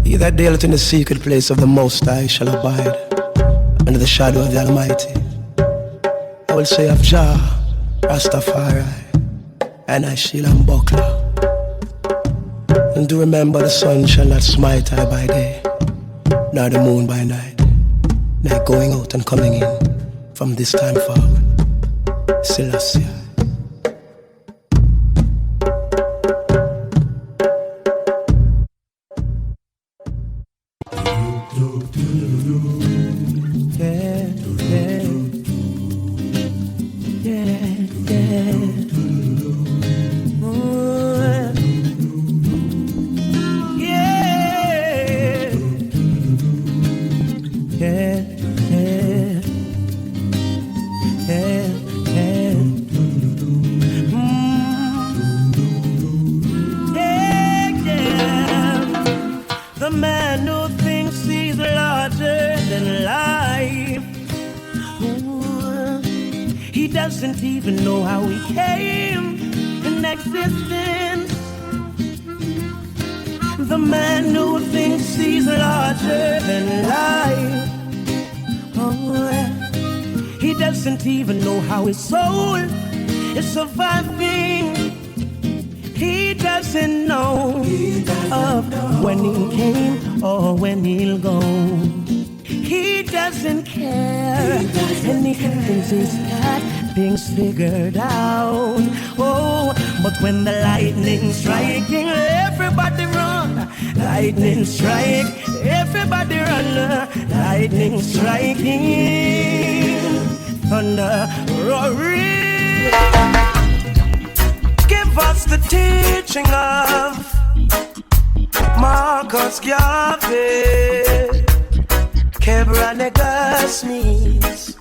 He that dwelleth in the secret place of the Most High shall abide under the shadow of the Almighty. I will say of Jah, Rastafari, and I shield and buckler. And do remember the sun shall not smite I by day, nor the moon by night, night going out and coming in from this time forward. Selassie. Doesn't even know how he came in existence. The man who thinks he's larger than life. Oh, he doesn't even know how his soul is surviving. He doesn't know of when he came or when he'll go. He doesn't care, and he thinks he's got things figured out. Oh, but when the lightning striking, everybody run. Lightning strike, everybody run. Lightning striking, thunder roaring. Give us the teaching of Marcus Garvey. Kebra Negus means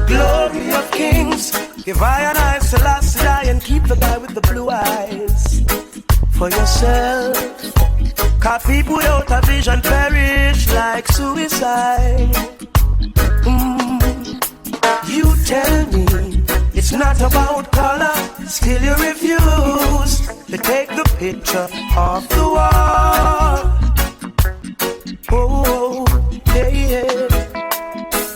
glory of kings. Give I and I Selassie and keep the guy with the blue eyes for yourself. Cause people without a vision perish like suicide. You tell me it's not about color, still you refuse to take the picture off the wall. Oh, yeah, yeah.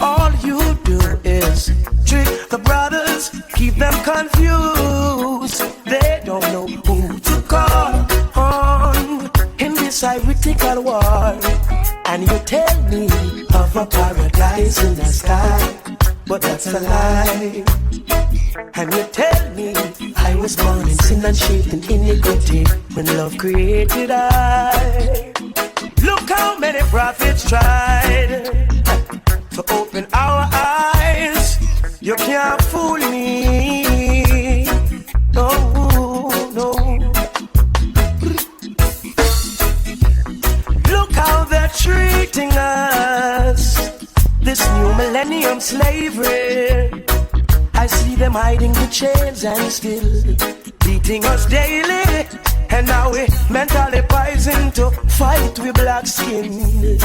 All you do is trick the brothers, keep them confused. They don't know who to call on in this ironical war. And you tell me of a paradise in the sky, but that's a lie. And you tell me I was born in sin and shaped in iniquity when love created I. Look how many prophets tried to open our eyes. You can't fool me. No, no. Look how they're treating us. This new millennium slavery. I see them hiding the chains and still beating us daily. And now we mentally poisoned to fight with black skin.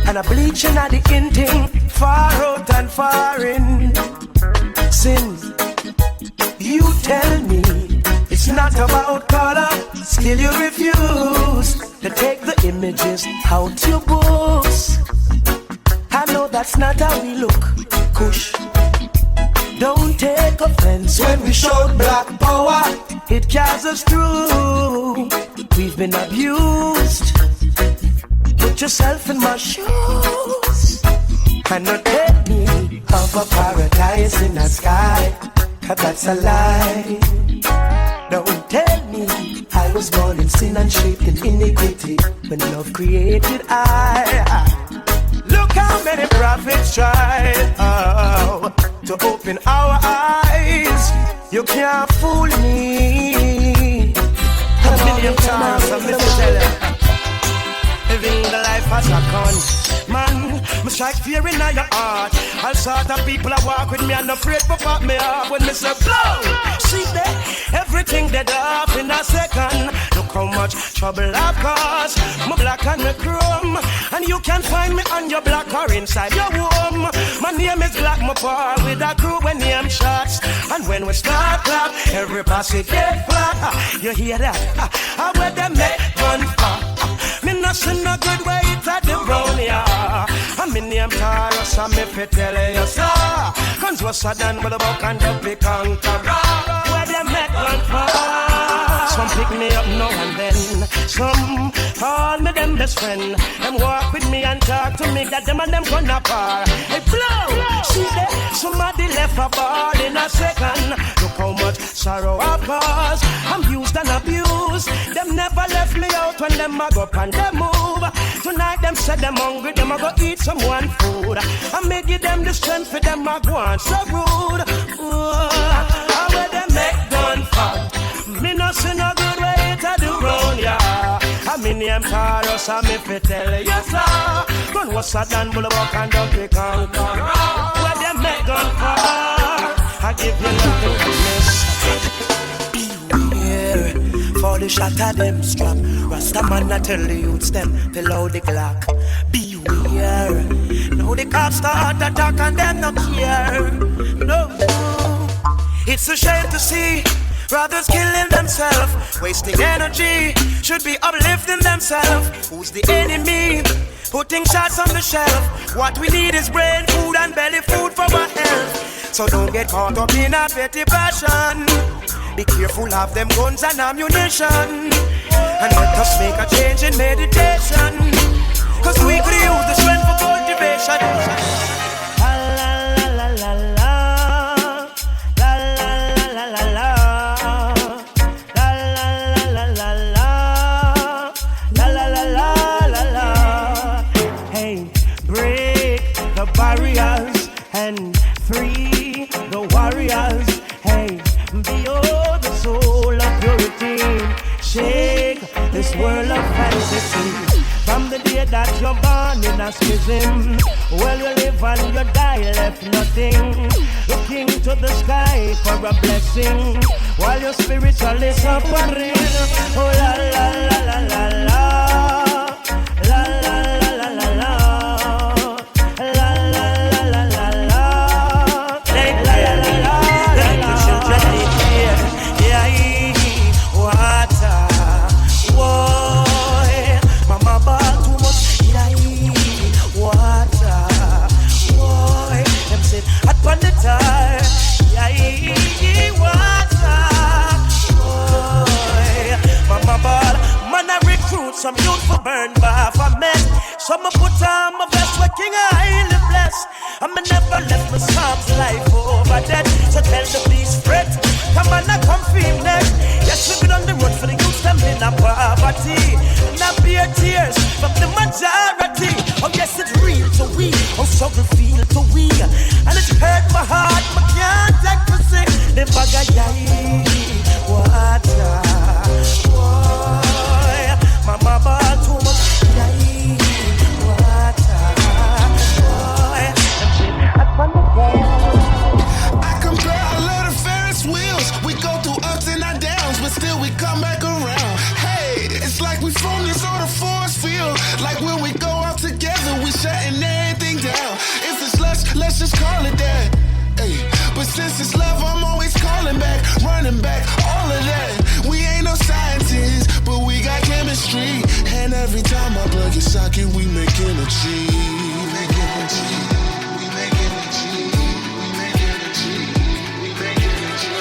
And a bleaching at the ending, far out and far in. Sin, you tell me it's not about color, still you refuse to take the images out your books. I know that's not how we look, Kush. Don't take offense when we show black power. It carries us through. We've been abused. Put yourself in my shoes and not tell me of a paradise in the sky, 'cause that's a lie. Don't tell me I was born in sin and shaped in iniquity when love created I. Look how many prophets tried to open our eyes. You can't fool me. A million times I'm telling. Living the life as a con. Man, me strike fear in your heart. All sort of people that walk with me and afraid to pop me up when me say blow. See that everything dead off in a second. Look how much trouble I've caused. My black and my chrome, and you can find me on your block or inside your womb. My name is Black Mopar with a crew when name shots. And when we start clap, every posse get flat. You hear that? I wear them make gun for. Me no see no good way it's at the brown, yeah. And me name Taurus, and me fit tell you so. Guns was sudden with a buck and the big conqueror. Where them make gun for. Some pick me up now and then. Some call me them best friend. Them walk with me and talk to me that them and them gonna par. Hey blow, see that? Somebody left a ball in a second. Look how much sorrow I've caused. I'm used and abused. Them never left me out when them a go up and them move. Tonight them said them hungry, them a go eat someone food. I may give them the strength for them a go on so rude. How will them make gun for? Me no see no good way to do round, yeah. I mean name Taurus, and me fi tell you so. Gun was a Dan Boulevard and Ducky Conqueror. Where them make gun for? I give you nothing to miss. Beware, for the shot of them strap. Rasta man I tell the youths them fill out the Glock. Beware, now the cops start attack and them no care. No, it's a shame to see brothers killing themselves, wasting energy, should be uplifting themselves. Who's the enemy? Putting shots on the shelf. What we need is brain food and belly food for our health. So don't get caught up in a petty passion. Be careful of them guns and ammunition. And let us make a change in meditation. Cause we could use the strength for cultivation. Barriers and free the warriors. Hey, behold the soul of purity. Shake this world of fantasy. From the day that you're born in a schism, well, you live and you die, left nothing. Looking to the sky for a blessing, while you're spiritually suffering. Oh la la la la la la. La la la la la la. Some youth for burn by for men. Some put on my best working highly blessed. I'm never left my Psalms life over dead. So tell the police fret, come on and come feel next. Yes, we been on the road for the youth, them in a poverty. Not beer tears from the majority. Oh yes, it's real to we. Oh, struggle feel to we. And it hurt my heart, but can't take me sick. The bagayai water. Mama bought too much water. I compare a lot of Ferris wheels. We go through ups and our downs, but still we come back around. Hey, it's like we form this sort of force field. Like when we go out together, we shutting everything down. If it's lust, let's just call it that. Hey, but since it's love, I'm always calling back, running back, all of that. We ain't no scientists, but we got chemistry. And every time I plug your socket, we make energy. We make energy. We make energy. We make energy. We make energy.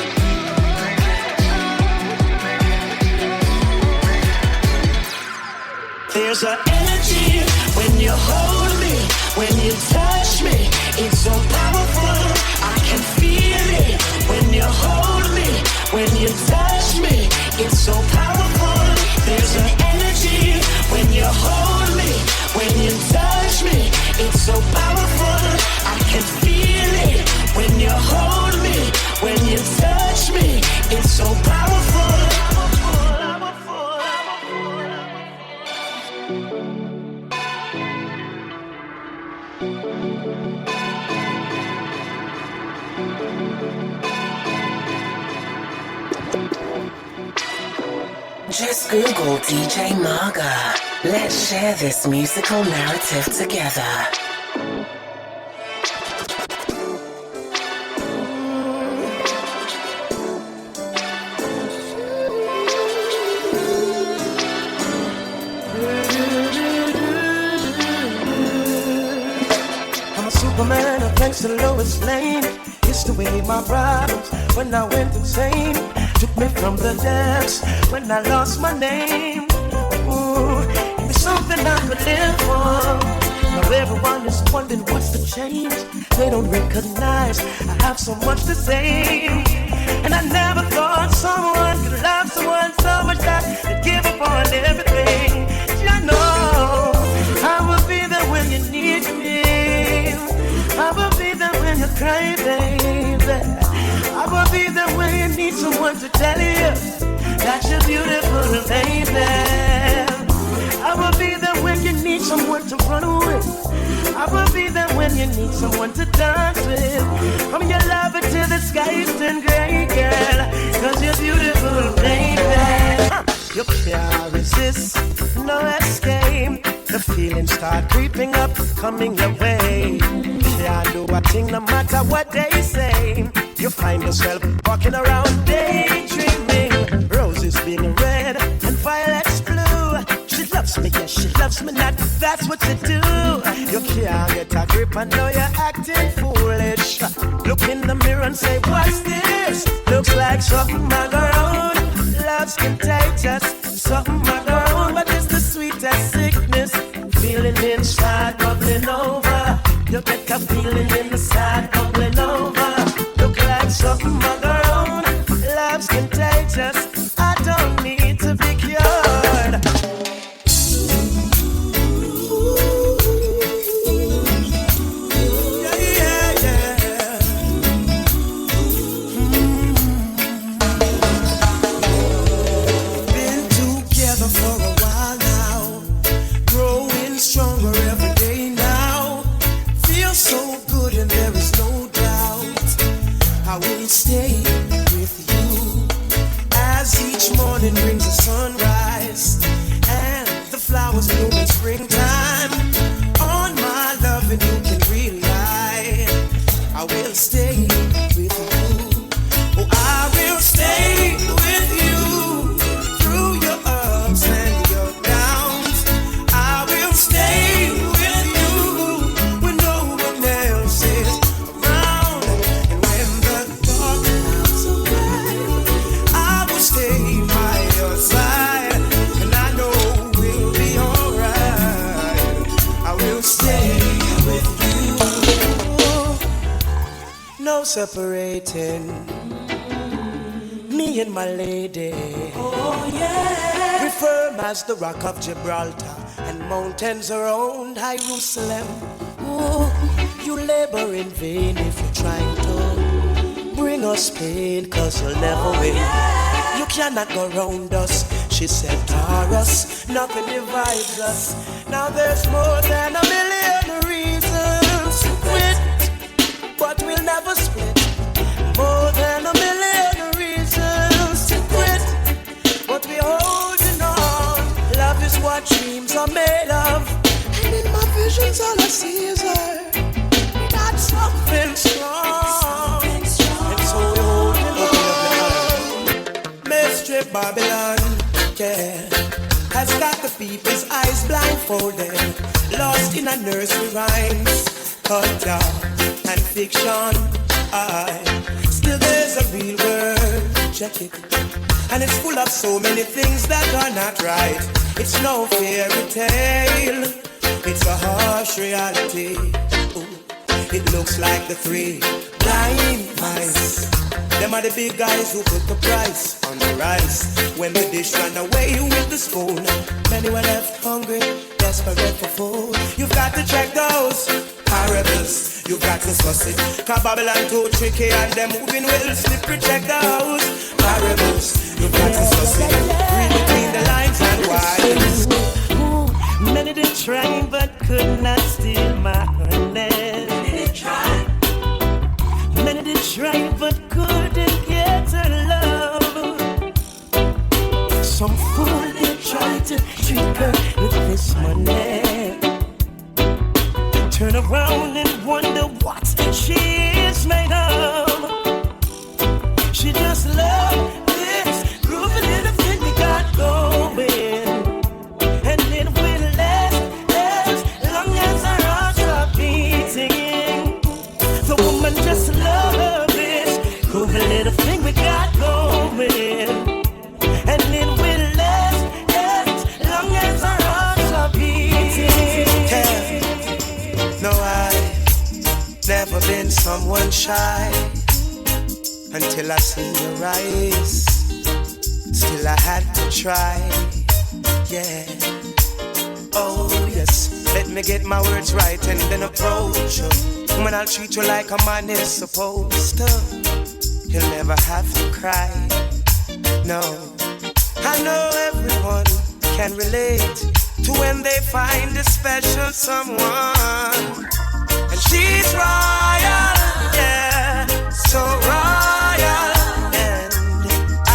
There's an energy when you hold me, when you touch me. It's so powerful, I can feel it. When you hold me, when you touch me. It's so powerful. There's an energy when you hold me, when you touch me. It's so powerful, I can feel it. When you hold me, when you touch me. It's so powerful. Just Google DJ Marga. Let's share this musical narrative together. I'm a Superman who thanks to Lois Lane. Used to weigh my problems when I went insane. Took me from the depths when I lost my name. Ooh, it's something I could live for. Now everyone is wondering what's the change. They don't recognize I have so much to say. And I never thought someone could love someone so much that they'd give up on everything. I know I will be there when you need me. I will be there when you cry, baby. I will be there when you need someone to tell you that you're beautiful, baby. I will be there when you need someone to run with. I will be there when you need someone to dance with. From your lover till the skies turn gray, girl, 'cause you're beautiful, baby. You can't resist, no escape. The feelings start creeping up, coming your way. Can't do a thing no matter what they say. You find yourself walking around daydreaming. Roses being red and violets blue. She loves me, yes, she loves me not. That's what you do. You can't get a grip, I know you're acting foolish. Look in the mirror and say, what's this? Looks like something I go on. Love's contagious, something I go on. But it's the sweetest sickness. Feeling inside bubbling over. You get a feeling in the side bubbling over. Look like something I go on. Love's contagious. I don't need to be cured. Stay with you as each morning brings a sunrise and the flowers bloom in springtime. On my love and you can rely. I will stay with you. Oh, I will stay with you through your ups and your downs. I will stay with you when no one else is around. And when the stay by your side, and I know we'll be alright. I will stay with you. No separating me and my lady. Oh yeah. We're firm as the rock of Gibraltar, and mountains around Jerusalem. Ooh, you labor in vain if you're trying to bring us pain, 'cause you'll never win. You cannot go round us. She said, Taurus, nothing divides us. Now there's more than a million reasons to quit, but we'll never split. More than a million reasons to quit, but we're holding on. Love is what dreams are made of, and in my visions all I see is her. Got something strong, and so we're holding on. Mystery Babylon, yeah, has got the people's eyes blindfolded, lost in a nursery rhymes, culture and fiction. Still there's a real world, check it, and it's full of so many things that are not right. It's no fairy tale, it's a harsh reality. Ooh, it looks like the three blind mice. Them are the big guys who put the price on the rice. When the dish ran away with the spoon, many were left hungry, desperate for food. You've got to check those parables, you've got to suss it. 'Cause Babylon too tricky and them moving well slippery. Check those parables, you've got to suss it. Read between the lines and wise. Many did try but could not steal my honey. Many did try but couldn't get her love. Some fool around and wonder what she's made of. She just loves this groovy little thing we got going, and it will last as long as our hearts are beating. The woman just loves this groovy little thing we got going, and it will last as long as our hearts are beating. No, I've never been someone shy until I seen your eyes. Still I had to try, yeah. Oh yes, let me get my words right and then approach you. When I'll treat you like a man is supposed to. You'll never have to cry, no. I know everyone can relate to when they find a special someone. And she's royal, yeah, so royal. And I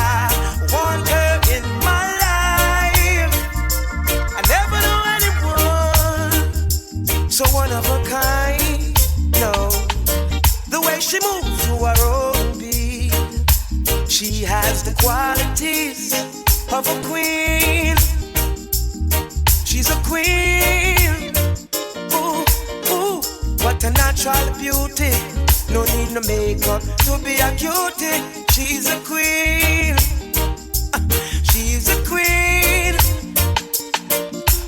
want her in my life. I never knew anyone so one of a kind, no. The way she moves to her own beat, she has the qualities of a queen. She's a queen. Ooh, ooh, what a natural beauty. No need no makeup to be a cutie. She's a queen. She's a queen.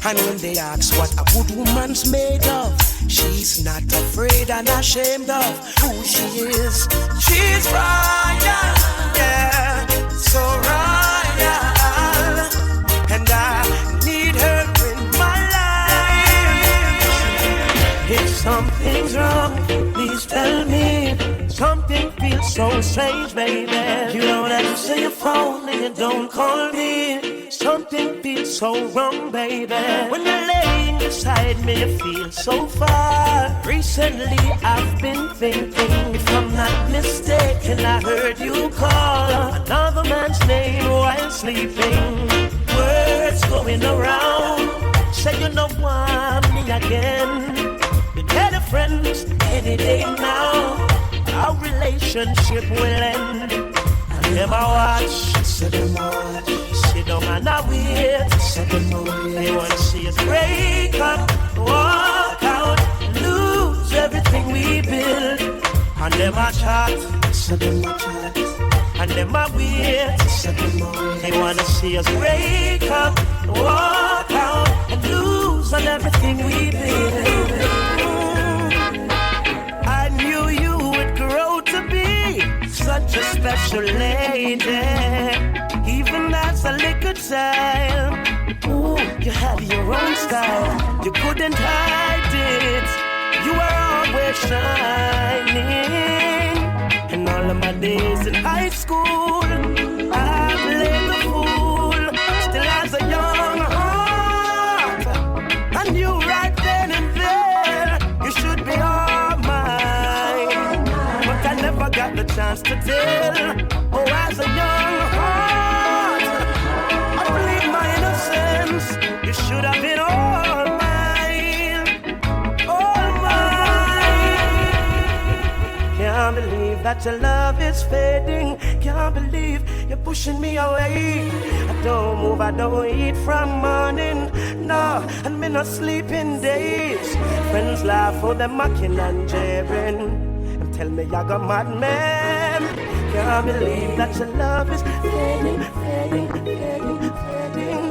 And when they ask what a good woman's made of, she's not afraid and ashamed of who she is. She's royal, yeah, so royal. And I need her in my life. If something's wrong, please tell me. Something feels so strange, baby. You don't answer your phone and you don't call me. Something feels so wrong, baby. When you're laying beside me, you feel so far. Recently, I've been thinking, if I'm not mistaken, I heard you call another man's name while sleeping. Words going around, say you know want me again. We're better friends any day now. Our relationship will end. And them I watch, Say them all, sit down and I wait. say them all, They wanna see us break up, walk out, lose everything we build. And them I chat, say them all, chat, and them I wait. say them all. They wanna see us break up, walk out, and lose on everything we build. I knew you would grow to be such a special lady. Even as a little child, ooh, you had your own style. You couldn't hide it. You were always shining. And all of my days in high school, I played the fool. Still has a young heart. I knew right then and there you should be all mine. But I never got the chance to tell. Oh, as a young heart, I believe my innocence. You should have been all mine. All mine. Can't believe that your love is fading. Can't believe you're pushing me away. I don't move, I don't eat from morning. No, and me not sleeping days. Friends laugh for them mocking and jeering. Tell me you're a madman. Can't believe that your love is fading, fading, fading, fading.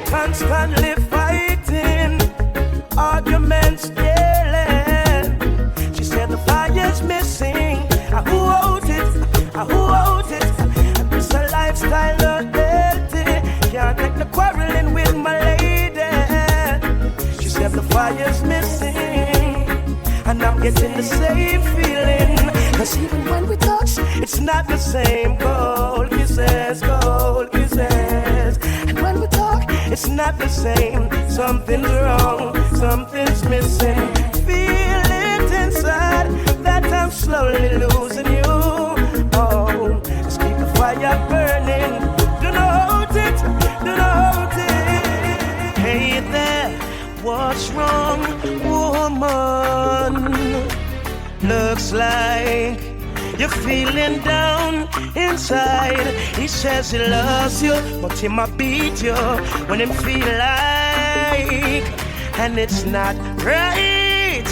Constantly fighting, arguments daily. She said the fire's missing. Who owed it? Who owed it? It's a lifestyle not healthy. Can't take the quarreling with my lady. She said the fire's missing, and I'm getting the same feeling. Cause even when we touch, it's not the same. Cold kisses, cold kisses. And when we talk, it's not the same. Something's wrong, something's missing. Feel it inside that I'm slowly losing you. Oh, just keep the fire burning. Do not hold it, do not hold it. Hey there, what's wrong, woman? Looks like you're feeling down inside. He says he loves you, but he might beat you when him feel like. And it's not right,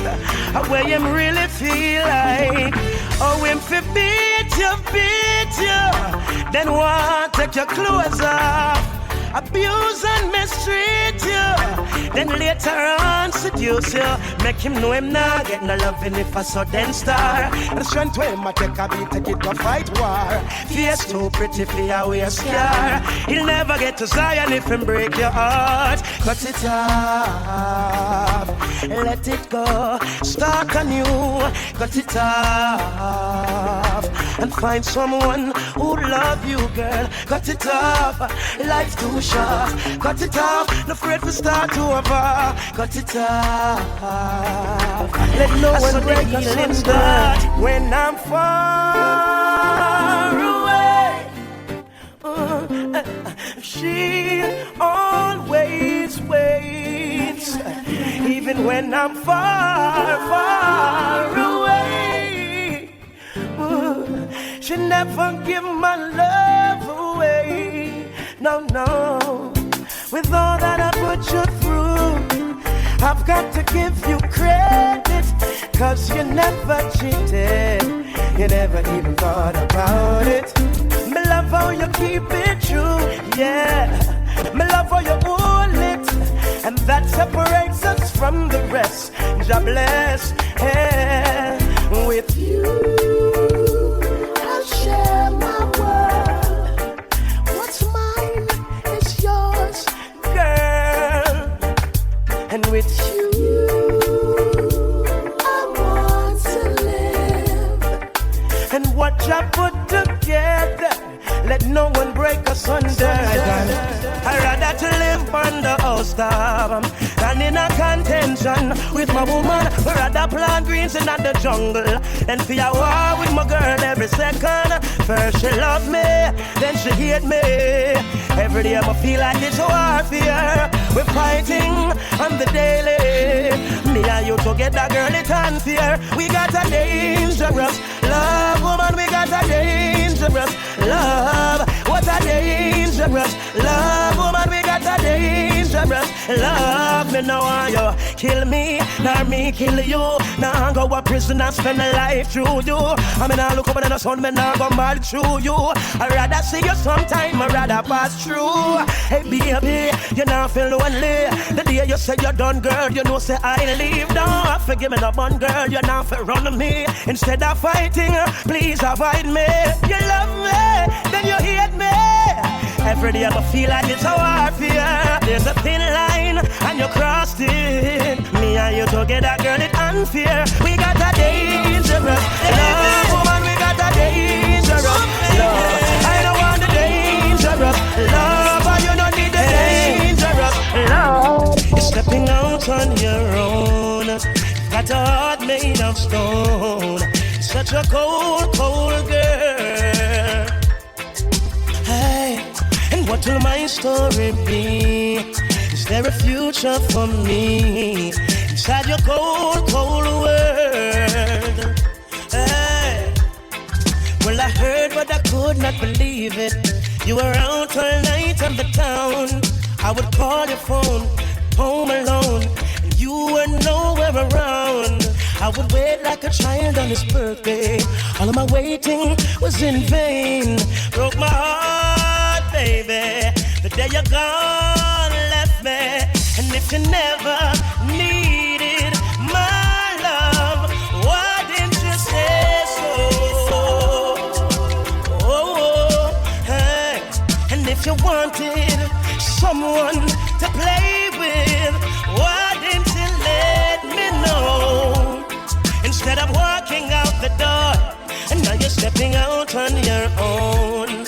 where him really feel like. Oh, him fi beat you, then what? Take your clothes off, abuse and mistreat you, then later on seduce you. Make him know him not get no loving if a sudden star. The strength when him a take a beat, take it to fight war. Face too pretty for your way scar. He'll never get to Zion if him break your heart. Cut it off, let it go, start anew. Cut it off and find someone who love you, girl. Cut it off, life's too short. Cut it off, no afraid to start over. Cut it off, let no one break us start. When I'm far away, she always waits. Even when I'm far, far away, she never give my love away. No, no. With all that I put you through, I've got to give you credit, 'cause you never cheated, you never even thought about it. Me love how you keep it true, yeah. Me love how you hold it, and that separates us from the rest. God bless, yeah. With you I'll share my world. What's mine is yours, girl. And with you I want to live. And what you put together, let no one break us under. I'd rather to live under house top than in a contention with my woman. I'd rather plant greens in the jungle than be a war with my girl every second. First she love me, then she hate me. Every day I feel like it's warfare. We're fighting on the daily. Me and you together, girl, it's unfair. We got a dangerous love, woman. We got a dangerous love. What a dangerous love, woman. We got a dangerous love. Me no want you kill me, nor me kill you. Now go a prison and spend a life through you. I mean I look up in the sun, me now go mad through you. I'd rather see you sometime, I'd rather pass through. Hey baby, you now feel lonely. The day you say you're done, girl, you know say I leave. Don't forgive me no bun, girl, you now feel run me. Instead of fighting, please avoid me. You love me, then you hate me. Every day I feel like it's a warfare. There's a thin line and you crossed it. Me and you together, girl, it's unfair. We got a dangerous love, woman. We got a dangerous love. I don't want the dangerous love, but you don't need the dangerous love. You're stepping out on your own. Got a heart made of stone. Such a cold, cold girl. Hey, and what will my story be? Is there a future for me inside your cold, cold world? Hey, well I heard but I could not believe it. You were out all night on the town. I would call your phone, home alone, and you were nowhere around. I would wait like a child on his birthday. All of my waiting was in vain. Broke my heart, baby, the day you're gone, left me. And if you never needed my love, why didn't you say so? Oh, hey. And if you wanted someone to play with, why didn't you let me know? Instead of walking out the door, and now you're stepping out on your own.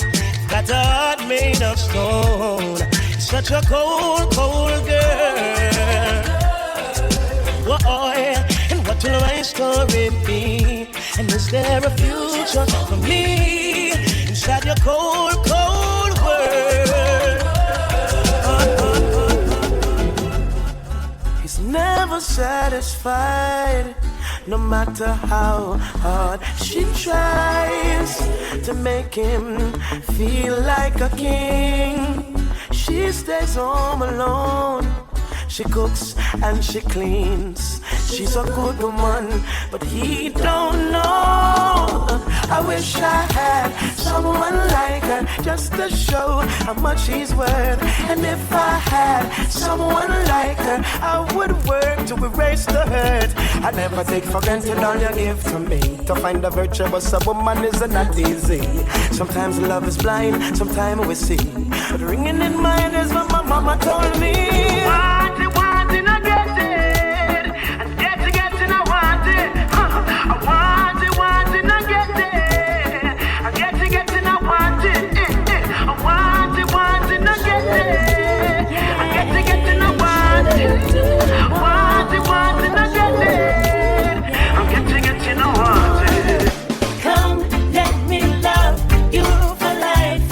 Got a heart made of stone. Such a cold, cold girl. Whoa, and what will my story be? And is there a future for me inside your cold, cold world? He's never satisfied. no matter how hard she tries to make him feel like a king. She stays home alone. She cooks and she cleans. She's a good woman, but he don't know. I wish I had someone like her just to show how much he's worth. And if I had someone like her, I would work to erase the hurt. I never take for granted all you give to me. To find a virtuous woman is not easy. Sometimes love is blind, sometimes we see. But ringing in my ear is what my mama told me. Want it, I get it. And get it, I want it. I want it, I get it. I get it, I want it. I want it, I get it. I get it, I want it. Want it, I get it. I'm getting it, I want it. Come, let me love you for life.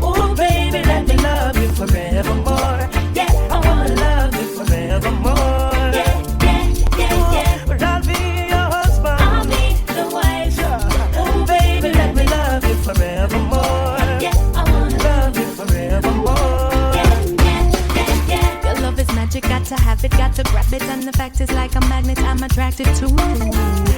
Oh, baby, let me love you forevermore. Yeah, I wanna love you forevermore. Yeah, yeah, yeah, yeah. But I'll be your husband. I'll be the wife. Oh, baby, let me love you forevermore. Yeah, I wanna Love you forevermore. yeah, yeah, yeah, yeah. Your love is magic, got to have it, got to grab it. And the fact is like a magnet, I'm attracted to it.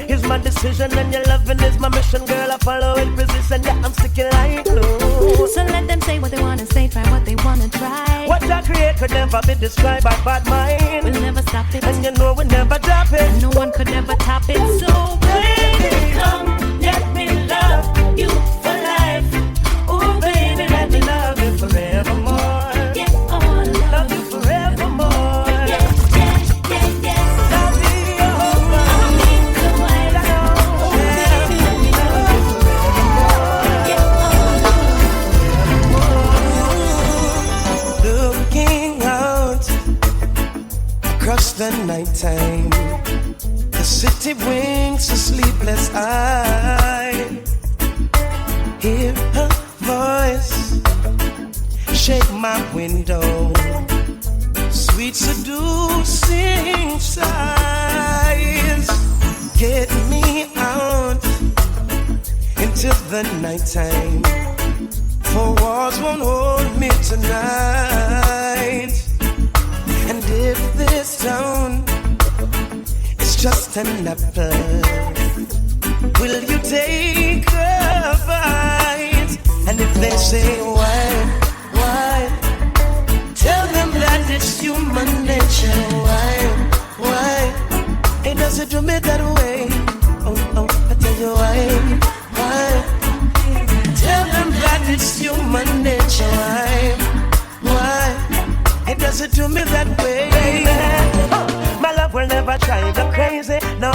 Here's my decision and your loving is my mission. Girl, I follow in precision, yeah, I'm sticking like glue. So let them say what they wanna say, try what they wanna try. What I create could never be described by bad mind. We'll never stop it, And you know we'll never drop it. no one could ever top it. So Baby, come, let me love you for life. Oh, baby, let me love you Forevermore. Yeah, I wanna Love you forevermore. yeah, yeah, yeah, yeah. I'll be your husband. I'll be the wife. Oh, baby, let me love you yeah, I wanna Looking out across the nighttime, the city winks a sleepless eye. Hear her voice shake my window, sweet seducing sighs. Get me out into the nighttime, for walls won't hold me tonight. And if this town is just an apple, will you take a bite? And if they say why, tell them that it's human nature. Why? It doesn't do me that way. Oh, I tell you why? Tell them that it's human nature. Why? It doesn't do me that way. My love will never drive you crazy, no.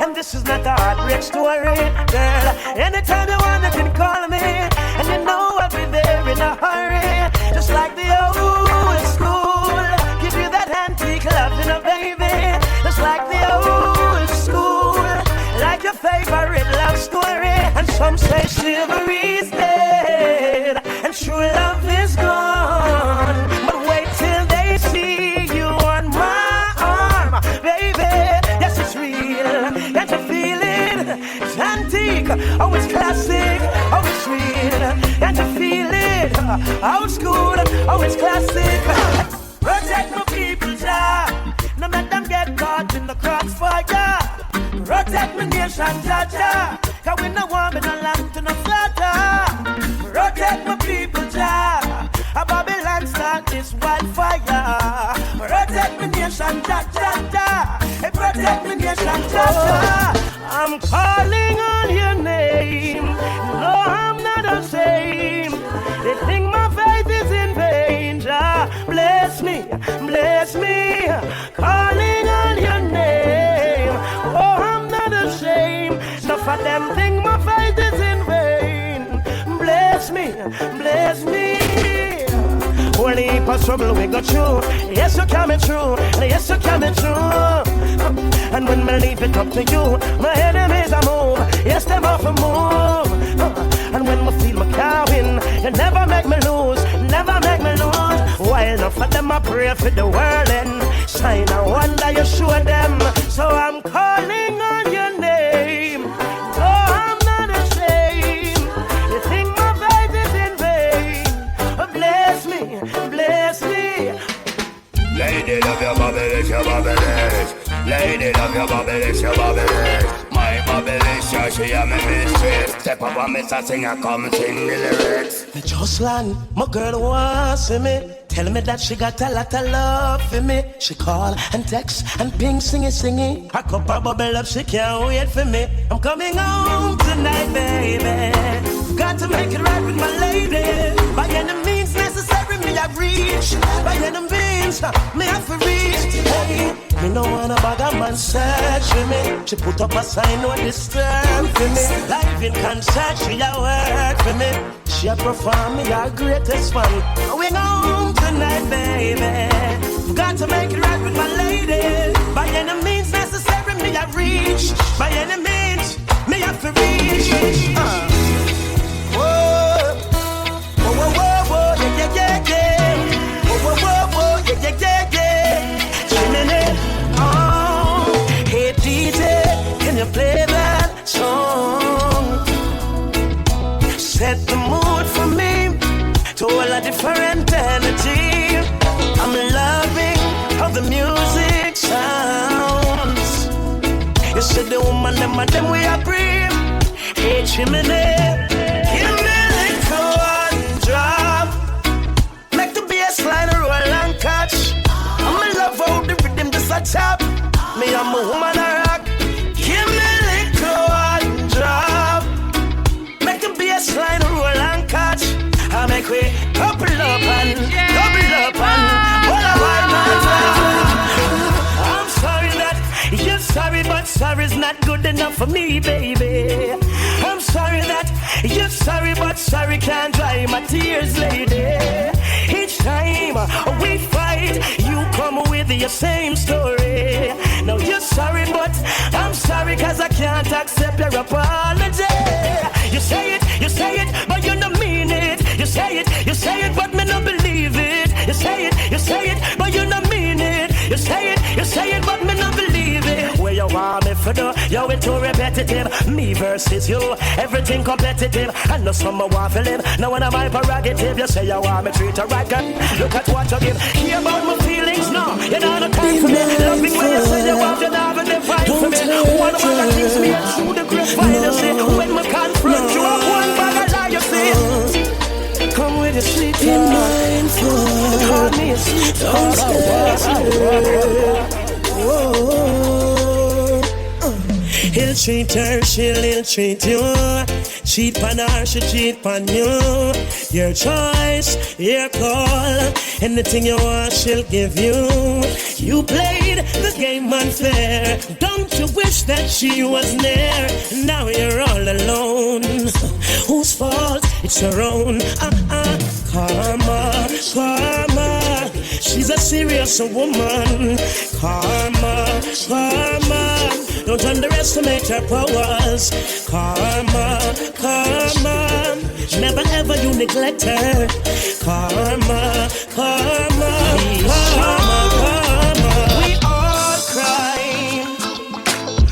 And this is not a heartbreak story, girl. Anytime you want, you can call me, and you know I'll be there in a hurry. Just like the old school, give you that antique loving, baby. Just like the old school, like your favorite love story. And some say chivalry's dead, and true love is gone. But wait till they see you on my arm, baby. Yes, it's real. Can't you feel it? It's antique. Oh, it's classic. Oh, it's real. Can't you feel it? Old school. Oh, it's classic. Protect my people, Jah. No let them get caught in the crossfire. Protect my nation, Jah. Cause we no want me no land to no slaughter. Protect my people, Jah. A Babylon start this wildfire. Protect my nation, Jah. Hey, protect my nation, Jah. I'm calling on your name. No, I'm not ashamed. They think my faith is in vain, Jah. Bless me, calling on your name. Oh, I'm not ashamed. Enough of them think my faith is in vain. Bless me. Only heap of trouble we go through. Yes, you're coming through. Yes, you're coming through. And when me leave it up to you, my enemies are move. Yes, them off a move. And when me feel my car win, you never make me lose. While enough of them I pray for the world and shine a wonder you show them. So I'm calling on your this your Babylon. My Babylon, she a me mistress. Step up on me, so sing a come sing the lyrics. Me just land, my girl wants see me. Tell me that she got a lot of love for me. She call and text and ping, singing. Her cup of bubble up, she can't wait for me. I'm coming home tonight, baby. Got to make it right with my lady. By any means necessary, me I reach. By any means, me have to reach. Hey, me no wanna bag a man search for me. She put up a sign, no disturb for me. Live in concert, she a work for me. She a perform me our greatest fan. Going home tonight, baby. Got to make it right with my lady. By any means necessary, me I reach. By any means, me have to reach. Whoa, whoa, whoa, whoa, whoa, yeah, yeah, yeah. Whoa, whoa, whoa, whoa, yeah, yeah, yeah. Chimney, oh, hey DJ, can you play that song? Set the mood for me to all a different energy. I'm loving how the music sounds. You said the woman, them we are brave. Hey, chimney, give me a little one drop. Make the bass line roll and catch. I'm in love how the rhythm just a chop. Me, I'm a woman a rock. Give me a little one drop. Make the bass line roll and catch. I make we couple up and all I want. I'm sorry that you're sorry, but sorry's not good enough for me, baby. I'm sorry that you're sorry, but sorry can't dry my tears, lady. Each time we fight, you come with your same story. Now you're sorry, but I'm sorry, cause I can't accept your apology. You say it, but you don't mean it. You say it, but me not believe it. You say it, but you don't mean it. You say it, but me not believe it. Where you want me for do? Yo, it's too repetitive. Me versus you, everything competitive. I know someone want to live. Now when I'm my prerogative, you say you want me treat her right. Look at what you give. Hear about my feelings, no. You know the time for me. Loving when you say you want to have and fight for me. One of the things me through the grapevine, you see. When me confront you, I'm one bag of lie, you see. Come with your sweet talk. Be mindful. Call me a sweet talk. He'll treat her, she'll treat you. Cheat on her, she cheat on you. Your choice, your call. Anything you want, she'll give you. You played the game unfair. Don't you wish that she was there? Now you're all alone. Whose fault? It's your own. Karma, karma. She's a serious woman. Karma, karma. Don't underestimate her powers. Karma, karma. Never ever you neglect her. Karma, karma, karma, karma. We all cry,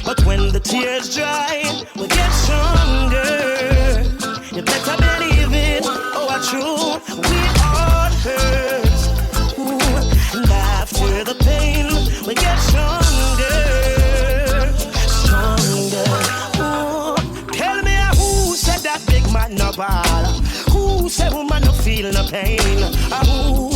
but when the tears dry, we get stronger. You better believe it. Oh, true. We all hurt. Ooh, and after the pain, we get stronger. No ball. Who say woman no feel no pain? Who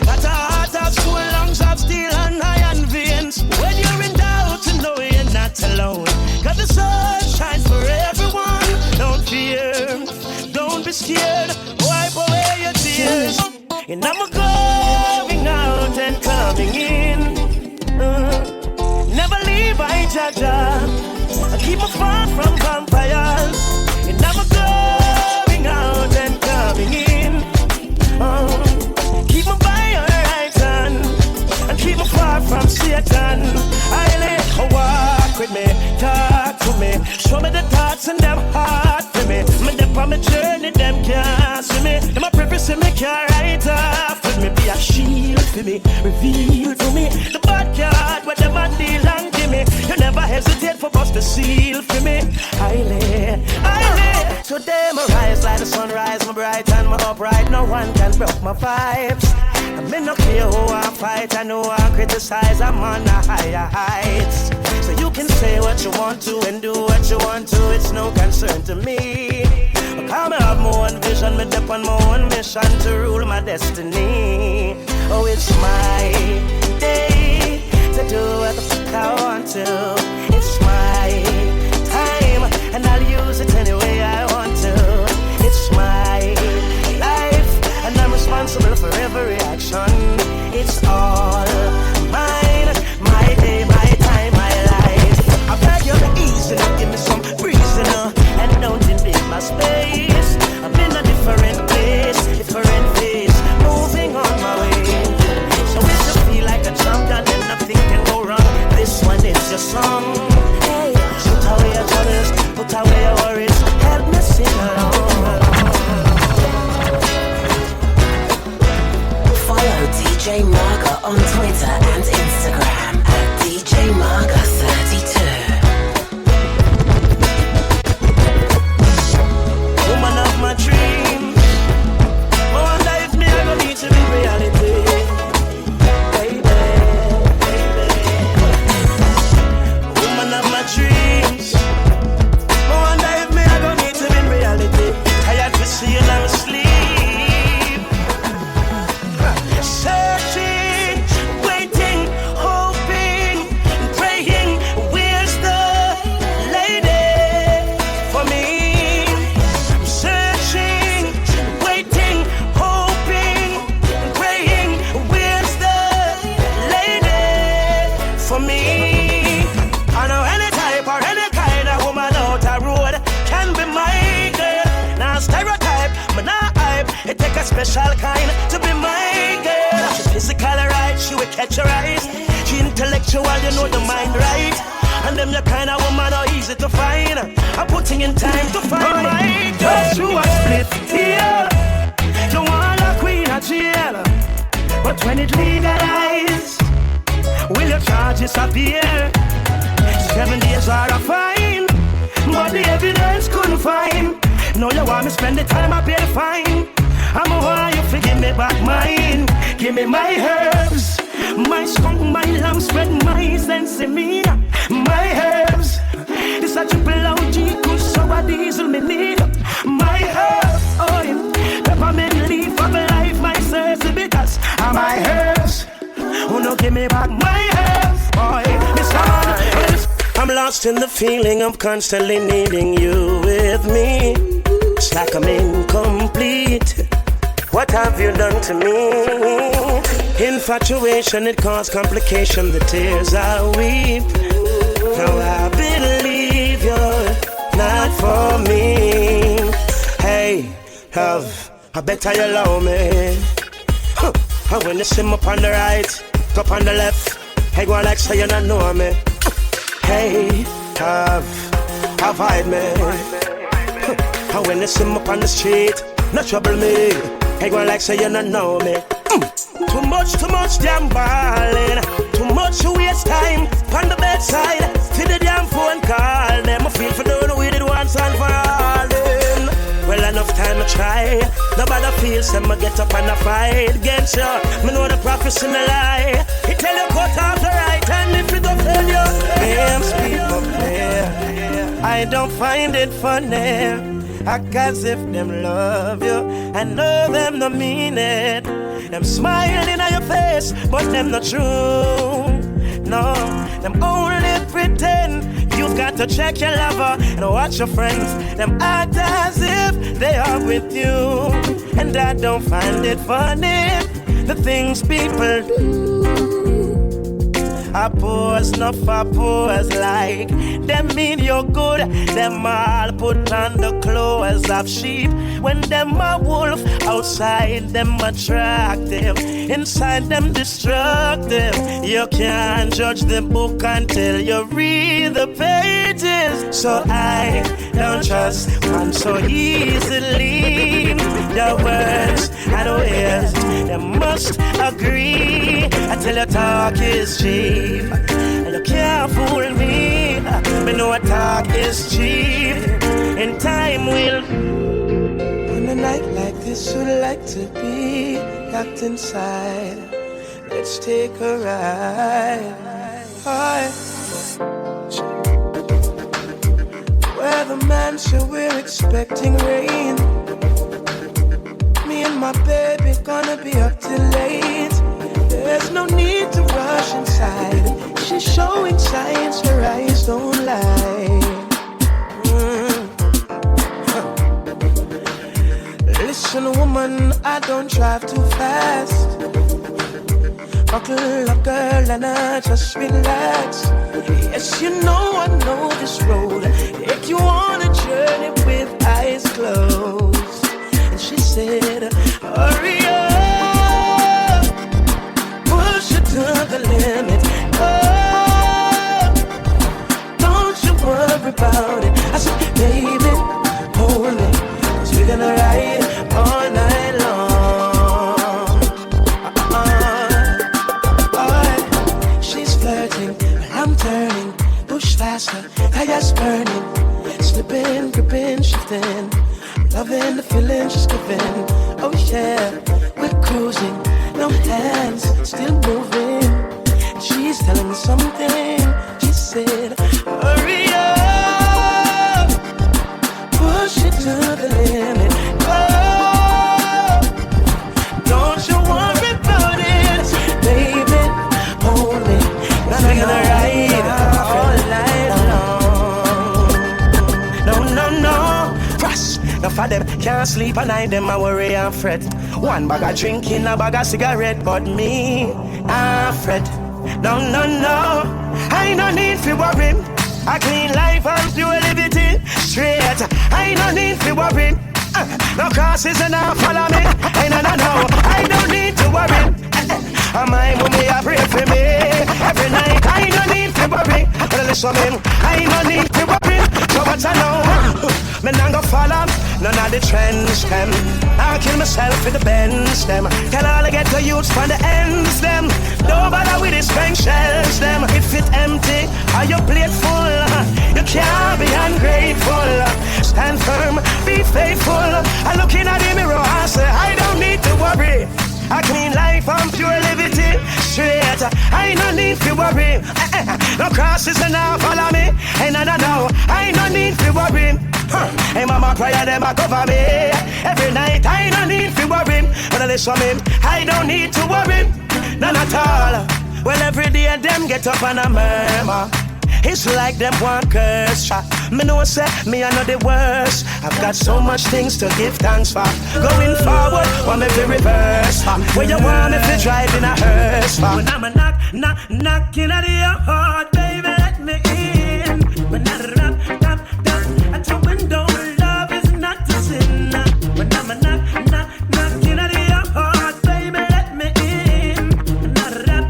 got a heart of stone, lungs of steel and iron veins? When you're in doubt, you know you're not alone. Cause the sun shines for everyone. Don't fear, don't be scared. Wipe away your tears. And I'm going out and coming in. Never leave, I Jaja. I keep my far from vampires. And I'm going out and coming in. Keep me by your right hand and keep me far from Satan. I let her walk with me, talk to me, show me the thoughts and them heart for me. Me dip on my journey, them can't see me. Them a purpose and me can't write off with me. Be a shield for me, reveal to me the bad card where them a deal and give me. You never hesitate for bust the seal for me. I lay. Today my rise like the sunrise, my bright and my upright. No one can break my vibes. I may not care who I fight, I know I criticize. I'm on the higher heights. So you can say what you want to and do what you want to, it's no concern to me. Because I have my own vision, me dip on my own mission to rule my destiny. Oh, it's my day to do what the fuck I want to. It's my time, and I'll use it any way I want to. It's my life, and I'm responsible for every action. It's all mine, my day, my time, my life. I beg you to easy, give me some reason, and don't invade my space. I'm in a different place, different phase, moving on my way. So if you feel like a champion, then nothing can go wrong. This one is your song. Hey, put away your troubles, put away your worries, help me sing along. Follow DJ Marga on Twitter and Instagram at DJ Marga32. Woman of my dreams, I wonder if me ever need to be reality. Baby, baby. Woman of my dreams, I wonder if me ever need to be reality. I had to see you now sleep. Searching, waiting, hoping, praying. Where's the lady for me? I'm searching, waiting, hoping, praying. Where's the lady for me? I know any type or any kind of woman out the road can be my girl. Now stereotype, but not hype. It take a special kind to be my girl. She physically right, she will catch your eyes. She intellectual, you know the mind right. And them the kind of woman are easy to find. I'm putting in time to find my girl. She was split here. No one a queen of jail. But when it legalized, will your charges appear? 7 days are a fine, but the evidence couldn't find. No, you want me spend the time I pay the fine. I'm want you to give me back mine. Give me my herbs, my skunk, my lamb spread, my sensimilla, my herbs. This a triple OG, kush, sour diesel, me need. My herbs, oil, peppermint leaf of life, my Cersei bitters, and my herbs. Oh no, give me back my herbs, boy. I'm lost in the feeling of constantly needing you with me. It's like I'm incomplete. What have you done to me? Infatuation, it caused complication. The tears I weep. Now I believe you're not for me. Hey, love, I better you love me. Huh. And when you see me up on the right, up on the left, hey, go like say you don't know me. Hey, avoid me. Huh. And when you see me up on the street, no trouble me. Hey, go like say you don't know me. Too much damn ballin'. Too much waste time on the bedside. To the damn phone call them. I feel for doing with it once and for all them. Well, enough time to try. Nobody feels them. I get up and I fight against you. Me know the prophecy in the lie. He tell you cut off the right hand if it don't tell you. Damn, speak up there. I don't find it funny. Act as if them love you. I know them no mean it. Them smiling at your face, but them not true. No, them only pretend. You've got to check your lover and watch your friends. Them act as if they are with you. And I don't find it funny, the things people do. I pose, not for pose like them mean you're good. Them all put on the clothes of sheep. When them a wolf, outside them attractive, inside them destructive. You can't judge the book until you read the pages. So I don't trust one so easily. The words and the ways, they must agree. Until your talk is cheap. And you can't fool me. Me know a talk is cheap. In time will. On a night like this, would like to be locked inside. Let's take a ride. the mansion, we're expecting rain. Me and my baby gonna be up till late. There's no need to rush inside. She's showing signs, her eyes don't lie. Listen, woman, I don't drive too fast. Buckle up, girl, and I just relax. Yes, you know I know this road. Take you on a journey with eyes closed. And she said, hurry up, push it to the limit. Oh, don't you worry about it. I said, baby, hold me, 'cause we're gonna ride all night long. She's flirting, but I'm turning. Push faster, tires burning. Slipping, gripping, shifting. Loving the feeling she's giving. Oh yeah, we're cruising. No hands, still moving. She's telling me something. She said, hurry up, push it to the limit. Oh, don't you worry about it, baby, hold me. Now we're gonna ride all night long. No, no, no, rush. Enough of them can't sleep at night, them I worry and fret. One bag of drinking, a bag of cigarette, but me, I fret. No, no, no, I no need for worry. A clean life and pure liberty, straight. I no need for worry. No crosses and I follow me. Hey, no, no, no, I don't need to worry. My mommy a pray for me every night. I no need to worry. But listen, I no need to worry. So what I know, me not go follow none of the trends them. I'll kill myself with the bends them. Tell all I get the youths from the ends them. Don't bother with the spring shells them. If it empty or your plate full, you can't be ungrateful. Stand firm, be faithful. I looking at the mirror and say I don't need to worry. A clean life and pure liberty, straight. I no need to worry. No crosses and now follow me. Hey, no, no, no, I no need to worry. Hey, mama cry them a cover me every night. I no need to worry. But listen me, I don't need to worry, none at all. Well, every day them get up and a murmur. It's like them one curse. Me know say me I know the worst. I've got so much things to give thanks for. Going forward, want me to reverse. Where you want me to drive in a hearse. When I'm a knocking at your heart, baby, let me in. When I rap, at your window, love is not a sin. When I'm a knocking at your heart, baby, let me in. When I rap,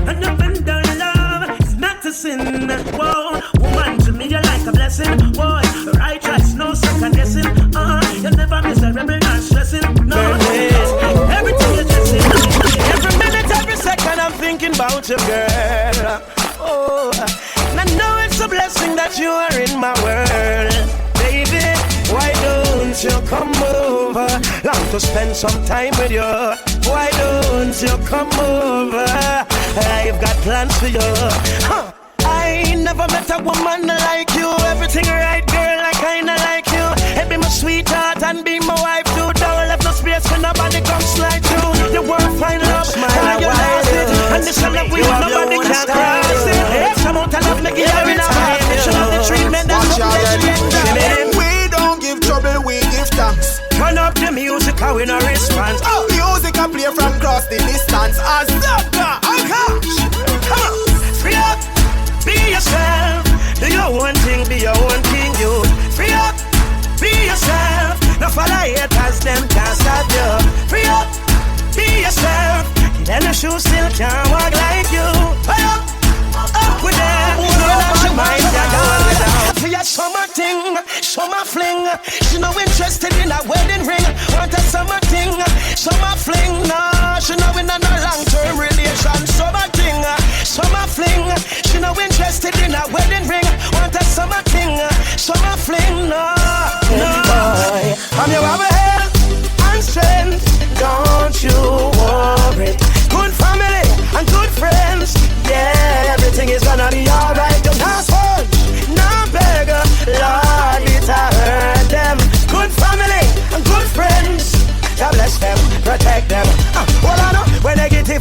at your window, love is not a sin. Whoa, woman, to me you're like a blessing. Boy, right choice, no second guessing. You never miss a rebel, not stressing. No, everything you're dressing. Every minute, every second, I'm thinking about you, girl. Oh, and I know it's a blessing that you are in my world. Baby, why don't you come over? Long to spend some time with you. Why don't you come over? I've got plans for you. I never met a woman like you. Everything right, girl, I kinda like you. Hey, be my sweetheart and be my wife too. Don't left no space for nobody come slide through. You won't find love, and you lost it. And this love we have, nobody can cross it. It's amount of love me give you in a time. Show love the treatment that's what we don't give trouble, we give thanks. Turn up the music, how we no response. Oh, music I play from across the distance. As Doctor, oh gosh, come on, free up. Be yourself, do your own thing, be your own king, you. Free up, be yourself. No follow haters, them can't stop you. Free up, be yourself. Then the shoes still can't walk like you. Free up with them. Don't mind that girl. For your summer thing, summer fling. She no interested in a wedding ring. Want a summer thing, summer fling. No, she no in a no long-term relation. Summer thing, summer fling. She no interested in a wedding ring. Want a summer thing, summer fling. No, no. I'm your health and strength. Don't you worry. Good family and good friends. Yeah, everything is gonna be alright. Don't ask for, no beggar, Lord.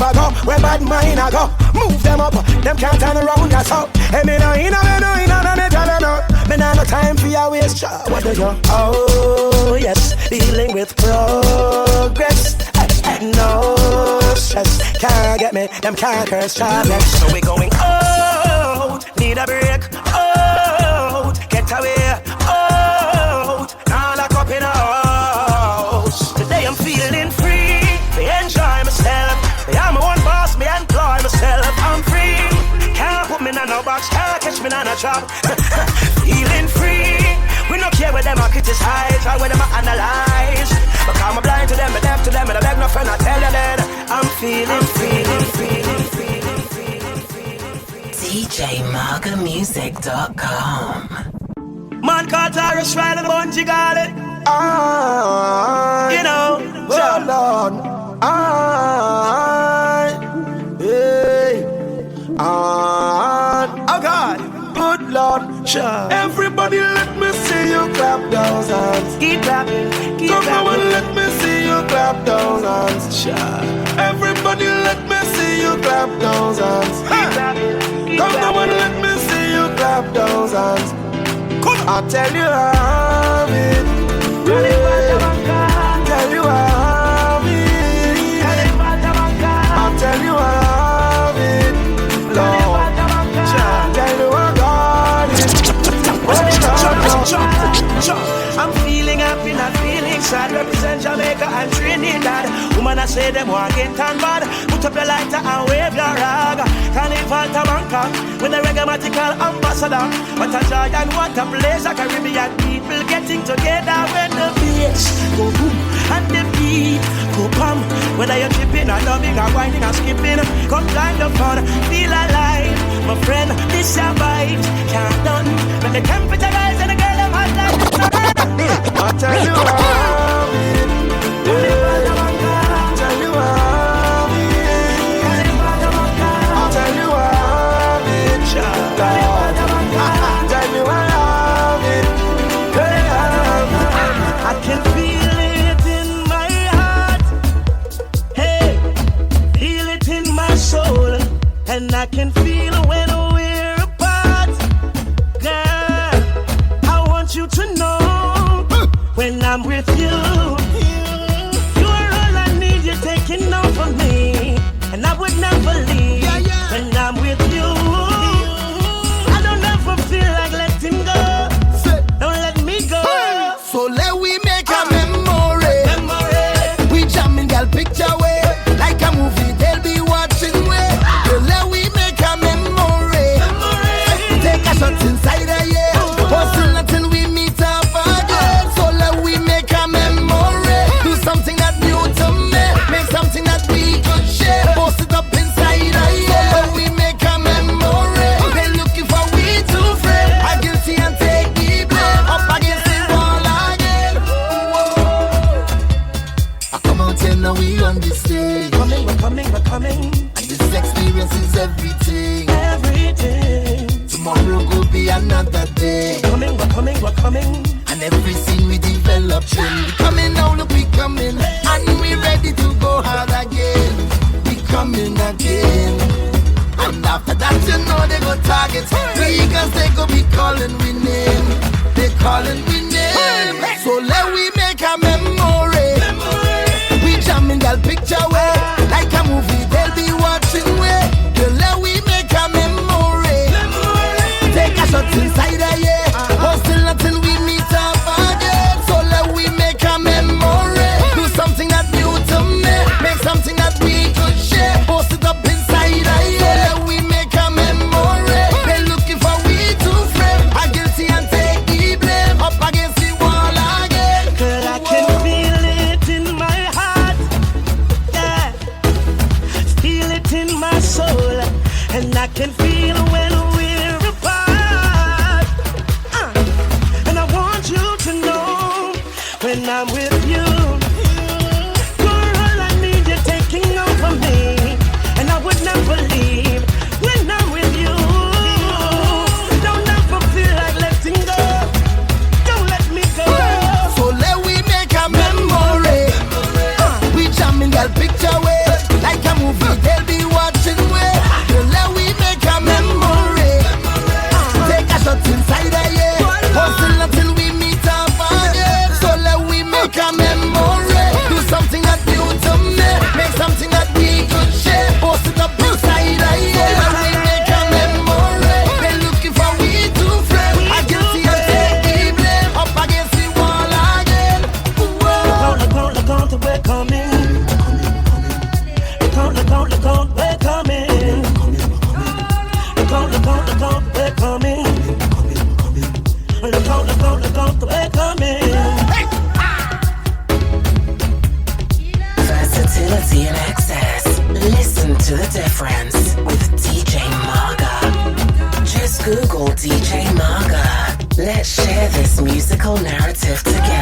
I go, where bad mind I go. Move them up, them can't turn around us up. Hey, me no, me tell you no. Me nah no time for your waste, child. What do you? Oh yes, dealing with progress. No stress, can't get me, them can't curse, child. So we going out, need a break. Out, get away. Out, now lock up in a house. Today I'm feeling free, me enjoy myself. Me I'm my own boss, me employ myself. I'm free, can't put me in no box, can't catch me in a trap. Feeling free, we don't care where them a criticize or where them a analyze. Because I'm blind to them, but deaf to them, and I beg no friend, I tell you that I'm feeling free. DJMagamusic.com. Man called Taurus Riley, the bungee got it. You know, hold on. Oh God, good Lord, sure. Everybody let me see you clap those hands. Keep clapping, keep clapping. Come on, let me see you clap those hands. Sure. Everybody let me see you clap those hands. Keep clapping, keep come clapping. On, let me see you clap those hands. I'll tell you how it. Tell you how it. I'll tell you how it. Lord, tell you how God is. I'm feeling happy, not feeling sad. Represent Jamaica and Trinidad. Woman, I say them want get tan bad. Put up your lighter and wave your rag. Carnival to Bangkok with the reggae-matical ambassador. What a joy and what a pleasure. Caribbean people getting together when the bass go boom and the beat go pump. Whether you're tripping or dubbing or whining or skipping, come join the fun, feel alive. My friend, this your vibe, can't done. When the temperature rise and the girl them hot like the sun. I'll tell you how it. I'll tell you how it. I'll tell you how it. I'll tell you how it. I can feel it in my heart. Hey, feel it in my soul. And I can feel when we're apart. Girl, I want you to know when I'm with you, you're all I need, you're taking over me. And I would never leave when I'm with you. I don't ever feel like letting go. Don't let me go. So let we make a memory. We jamming girl picture way. Like a movie, they'll be watching way. So let we make a memory. Take a shot inside a year. Hustle until we meet up again. So let we make a memory. Do something that new to me. Make something that we could share. Post it up inside a year. So let we make a memory. They looking for we to frame. I'm guilty and take the blame. Up against the wall again. I come out here now we on this stage. We're coming. And this experience is everything. Everything. Tomorrow could be another day. We're coming. And every scene we develop trend. We coming now, look we coming. And we ready to go hard again. We coming again. And after that you know they go target. Because they go be calling we name. They calling we name. So let we make a memory. We jamming girl picture way. Like a movie they'll be watching way. So let we make a memory. Take a shot inside a year. Hustle until we meet up again. So let we make a memory. Do something that new to me. Make something that we could share. Post it up inside a year. So let we make a memory. They looking for we to frame. I'm guilty and take the blame. Up against the wall again. Girl, I can feel it in my heart. Yeah. Feel it in my soul. And I can feel when we're apart. And I want you to know when I'm with you, you're all I need, you're taking over me. And I would never leave when I'm with you. Don't ever feel like letting go. Don't let me go. So let we make a memory. We jamming girl picture way. Like a movie they'll we're coming. Versatility and excess. Listen to the difference with DJ Marga. Just Google DJ Marga. Let's share this musical narrative together.